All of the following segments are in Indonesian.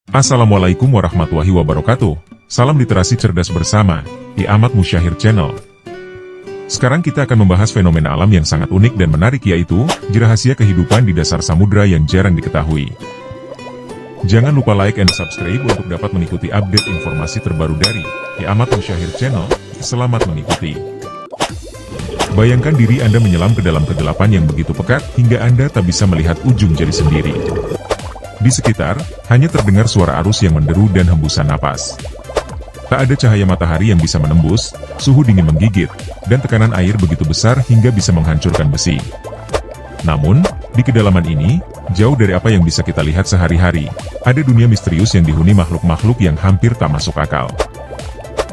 Assalamualaikum warahmatullahi wabarakatuh. Salam literasi cerdas bersama di Ahmad Musyahir Channel. Sekarang kita akan membahas fenomena alam yang sangat unik dan menarik, yaitu rahasia kehidupan di dasar samudra yang jarang diketahui. Jangan lupa like and subscribe untuk dapat mengikuti update informasi terbaru dari Ahmad Musyahir Channel. Selamat mengikuti. Bayangkan diri Anda menyelam ke dalam kegelapan yang begitu pekat hingga Anda tak bisa melihat ujung jari sendiri. Di sekitar, hanya terdengar suara arus yang menderu dan hembusan napas. Tak ada cahaya matahari yang bisa menembus, suhu dingin menggigit, dan tekanan air begitu besar hingga bisa menghancurkan besi. Namun, di kedalaman ini, jauh dari apa yang bisa kita lihat sehari-hari, ada dunia misterius yang dihuni makhluk-makhluk yang hampir tak masuk akal.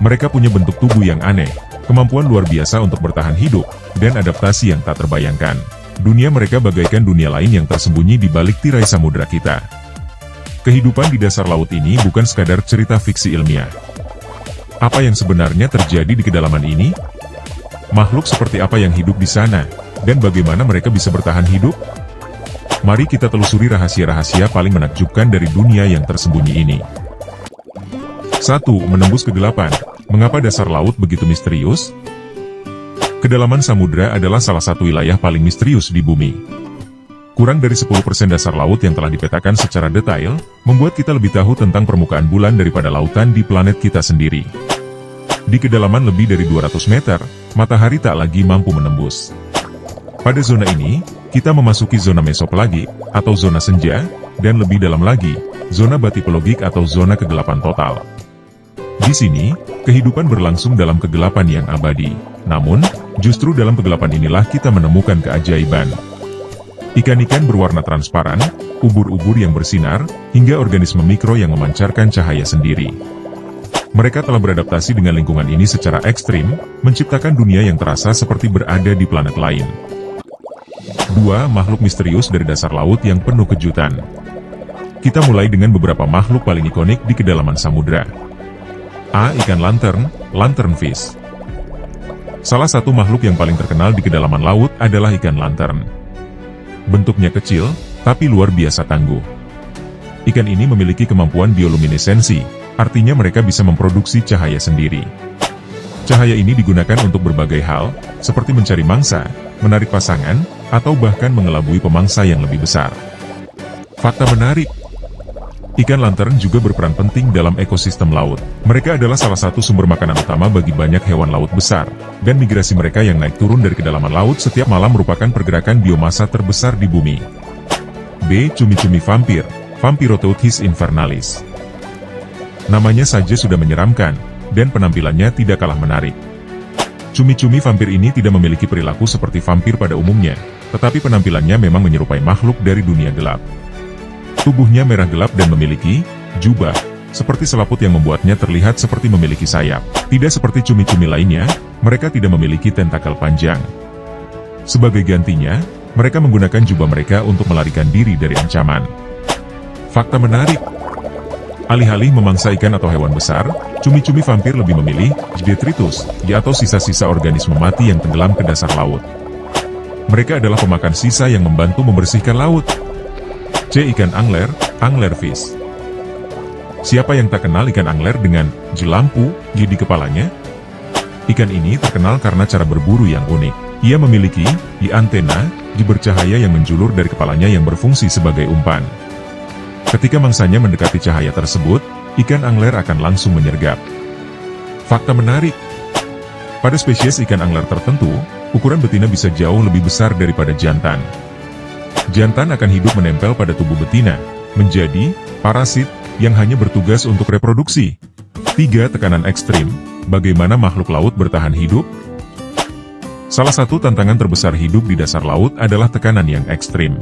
Mereka punya bentuk tubuh yang aneh, kemampuan luar biasa untuk bertahan hidup, dan adaptasi yang tak terbayangkan. Dunia mereka bagaikan dunia lain yang tersembunyi di balik tirai samudra kita. Kehidupan di dasar laut ini bukan sekadar cerita fiksi ilmiah. Apa yang sebenarnya terjadi di kedalaman ini? Makhluk seperti apa yang hidup di sana, dan bagaimana mereka bisa bertahan hidup? Mari kita telusuri rahasia-rahasia paling menakjubkan dari dunia yang tersembunyi ini. 1. Menembus kegelapan. Mengapa dasar laut begitu misterius? Kedalaman samudra adalah salah satu wilayah paling misterius di bumi. Kurang dari 10% dasar laut yang telah dipetakan secara detail, membuat kita lebih tahu tentang permukaan bulan daripada lautan di planet kita sendiri. Di kedalaman lebih dari 200 meter, matahari tak lagi mampu menembus. Pada zona ini, kita memasuki zona mesopelagik, atau zona senja, dan lebih dalam lagi, zona batipelagik atau zona kegelapan total. Di sini, kehidupan berlangsung dalam kegelapan yang abadi. Namun, justru dalam kegelapan inilah kita menemukan keajaiban. Ikan-ikan berwarna transparan, ubur-ubur yang bersinar, hingga organisme mikro yang memancarkan cahaya sendiri. Mereka telah beradaptasi dengan lingkungan ini secara ekstrim, menciptakan dunia yang terasa seperti berada di planet lain. 2. Makhluk misterius dari dasar laut yang penuh kejutan. Kita mulai dengan beberapa makhluk paling ikonik di kedalaman samudra. A. Ikan lantern, lanternfish. Salah satu makhluk yang paling terkenal di kedalaman laut adalah ikan lantern. Bentuknya kecil, tapi luar biasa tangguh. Ikan ini memiliki kemampuan bioluminesensi, artinya mereka bisa memproduksi cahaya sendiri. Cahaya ini digunakan untuk berbagai hal, seperti mencari mangsa, menarik pasangan, atau bahkan mengelabui pemangsa yang lebih besar. Fakta menarik. Ikan lantern juga berperan penting dalam ekosistem laut. Mereka adalah salah satu sumber makanan utama bagi banyak hewan laut besar, dan migrasi mereka yang naik turun dari kedalaman laut setiap malam merupakan pergerakan biomasa terbesar di bumi. B. Cumi-cumi vampir, Vampiroteuthis invernalis. Namanya saja sudah menyeramkan, dan penampilannya tidak kalah menarik. Cumi-cumi vampir ini tidak memiliki perilaku seperti vampir pada umumnya, tetapi penampilannya memang menyerupai makhluk dari dunia gelap. Tubuhnya merah gelap dan memiliki jubah, seperti selaput yang membuatnya terlihat seperti memiliki sayap. Tidak seperti cumi-cumi lainnya, mereka tidak memiliki tentakel panjang. Sebagai gantinya, mereka menggunakan jubah mereka untuk melarikan diri dari ancaman. Fakta menarik. Alih-alih memangsa ikan atau hewan besar, cumi-cumi vampir lebih memilih detritus, atau sisa-sisa organisme mati yang tenggelam ke dasar laut. Mereka adalah pemakan sisa yang membantu membersihkan laut. C. Ikan angler, anglerfish. Siapa yang tak kenal ikan angler dengan jelampu di kepalanya? Ikan ini terkenal karena cara berburu yang unik. Ia memiliki antena bercahaya yang menjulur dari kepalanya yang berfungsi sebagai umpan. Ketika mangsanya mendekati cahaya tersebut, ikan angler akan langsung menyergap. Fakta menarik. Pada spesies ikan angler tertentu, ukuran betina bisa jauh lebih besar daripada jantan. Jantan akan hidup menempel pada tubuh betina, menjadi parasit yang hanya bertugas untuk reproduksi. 3. Tekanan ekstrim. Bagaimana makhluk laut bertahan hidup? Salah satu tantangan terbesar hidup di dasar laut adalah tekanan yang ekstrim.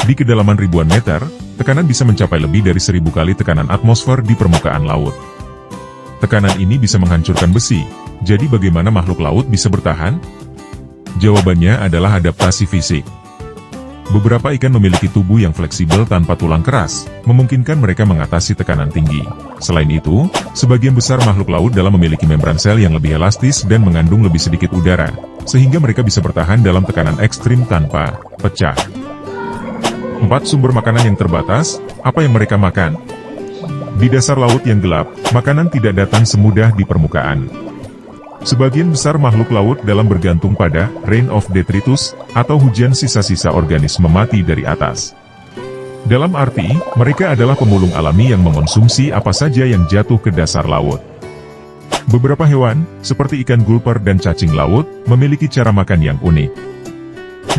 Di kedalaman ribuan meter, tekanan bisa mencapai lebih dari 1000 kali tekanan atmosfer di permukaan laut. Tekanan ini bisa menghancurkan besi, jadi bagaimana makhluk laut bisa bertahan? Jawabannya adalah adaptasi fisik. Beberapa ikan memiliki tubuh yang fleksibel tanpa tulang keras, memungkinkan mereka mengatasi tekanan tinggi. Selain itu, sebagian besar makhluk laut dalam memiliki membran sel yang lebih elastis dan mengandung lebih sedikit udara, sehingga mereka bisa bertahan dalam tekanan ekstrim tanpa pecah. 4. Sumber makanan yang terbatas, apa yang mereka makan? Di dasar laut yang gelap, makanan tidak datang semudah di permukaan. Sebagian besar makhluk laut dalam bergantung pada rain of detritus, atau hujan sisa-sisa organisme mati dari atas. Dalam arti, mereka adalah pemulung alami yang mengonsumsi apa saja yang jatuh ke dasar laut. Beberapa hewan, seperti ikan gulper dan cacing laut, memiliki cara makan yang unik.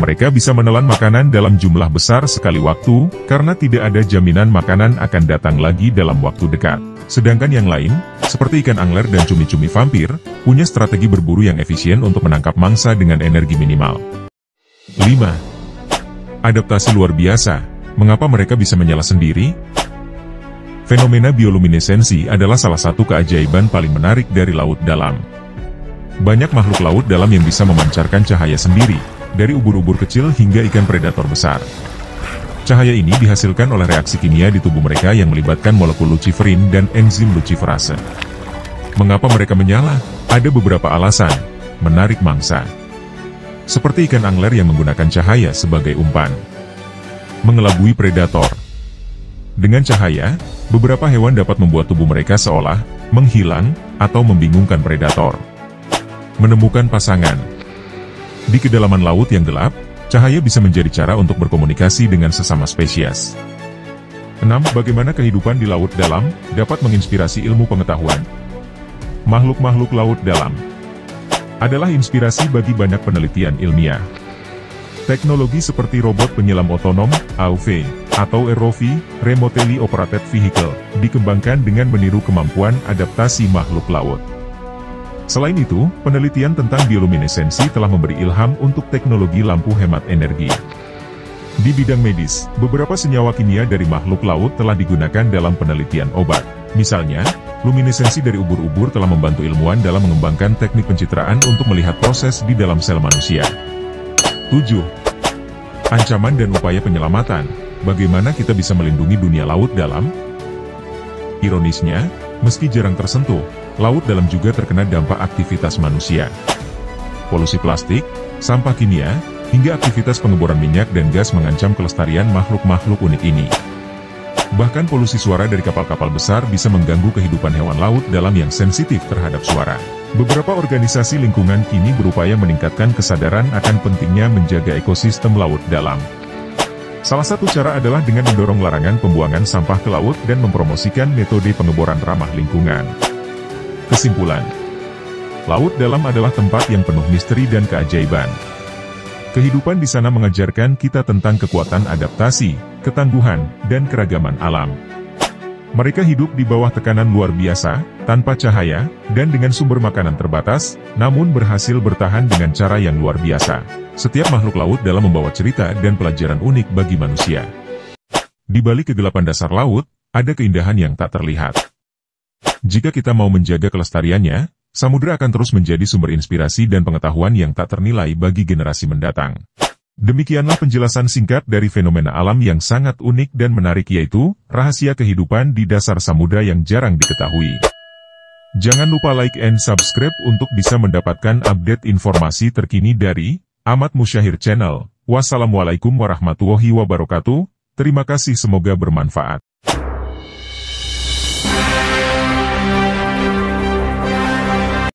Mereka bisa menelan makanan dalam jumlah besar sekali waktu, karena tidak ada jaminan makanan akan datang lagi dalam waktu dekat. Sedangkan yang lain, seperti ikan angler dan cumi-cumi vampir, punya strategi berburu yang efisien untuk menangkap mangsa dengan energi minimal. 5. Adaptasi luar biasa. Mengapa mereka bisa menyala sendiri? Fenomena bioluminesensi adalah salah satu keajaiban paling menarik dari laut dalam. Banyak makhluk laut dalam yang bisa memancarkan cahaya sendiri, dari ubur-ubur kecil hingga ikan predator besar. Cahaya ini dihasilkan oleh reaksi kimia di tubuh mereka yang melibatkan molekul luciferin dan enzim luciferase. Mengapa mereka menyala? Ada beberapa alasan. Menarik mangsa. Seperti ikan angler yang menggunakan cahaya sebagai umpan. Mengelabui predator. Dengan cahaya, beberapa hewan dapat membuat tubuh mereka seolah menghilang atau membingungkan predator. Menemukan pasangan. Di kedalaman laut yang gelap, cahaya bisa menjadi cara untuk berkomunikasi dengan sesama spesies. 6. Bagaimana kehidupan di laut dalam dapat menginspirasi ilmu pengetahuan? Makhluk-makhluk laut dalam adalah inspirasi bagi banyak penelitian ilmiah. Teknologi seperti robot penyelam otonom, AOV, atau ROV, Remotely Operated Vehicle, dikembangkan dengan meniru kemampuan adaptasi makhluk laut. Selain itu, penelitian tentang bioluminesensi telah memberi ilham untuk teknologi lampu hemat energi. Di bidang medis, beberapa senyawa kimia dari makhluk laut telah digunakan dalam penelitian obat. Misalnya, luminesensi dari ubur-ubur telah membantu ilmuwan dalam mengembangkan teknik pencitraan untuk melihat proses di dalam sel manusia. 7. Ancaman dan upaya penyelamatan. Bagaimana kita bisa melindungi dunia laut dalam? Ironisnya, meski jarang tersentuh, laut dalam juga terkena dampak aktivitas manusia. Polusi plastik, sampah kimia, hingga aktivitas pengeboran minyak dan gas mengancam kelestarian makhluk-makhluk unik ini. Bahkan polusi suara dari kapal-kapal besar bisa mengganggu kehidupan hewan laut dalam yang sensitif terhadap suara. Beberapa organisasi lingkungan kini berupaya meningkatkan kesadaran akan pentingnya menjaga ekosistem laut dalam. Salah satu cara adalah dengan mendorong larangan pembuangan sampah ke laut dan mempromosikan metode pengeboran ramah lingkungan. Kesimpulan, laut dalam adalah tempat yang penuh misteri dan keajaiban. Kehidupan di sana mengajarkan kita tentang kekuatan adaptasi, ketangguhan, dan keragaman alam. Mereka hidup di bawah tekanan luar biasa, tanpa cahaya, dan dengan sumber makanan terbatas, namun berhasil bertahan dengan cara yang luar biasa. Setiap makhluk laut dalam membawa cerita dan pelajaran unik bagi manusia. Di balik kegelapan dasar laut, ada keindahan yang tak terlihat. Jika kita mau menjaga kelestariannya, samudera akan terus menjadi sumber inspirasi dan pengetahuan yang tak ternilai bagi generasi mendatang. Demikianlah penjelasan singkat dari fenomena alam yang sangat unik dan menarik, yaitu rahasia kehidupan di dasar samudera yang jarang diketahui. Jangan lupa like and subscribe untuk bisa mendapatkan update informasi terkini dari Ahmad Musyahir Channel. Wassalamualaikum warahmatullahi wabarakatuh. Terima kasih, semoga bermanfaat.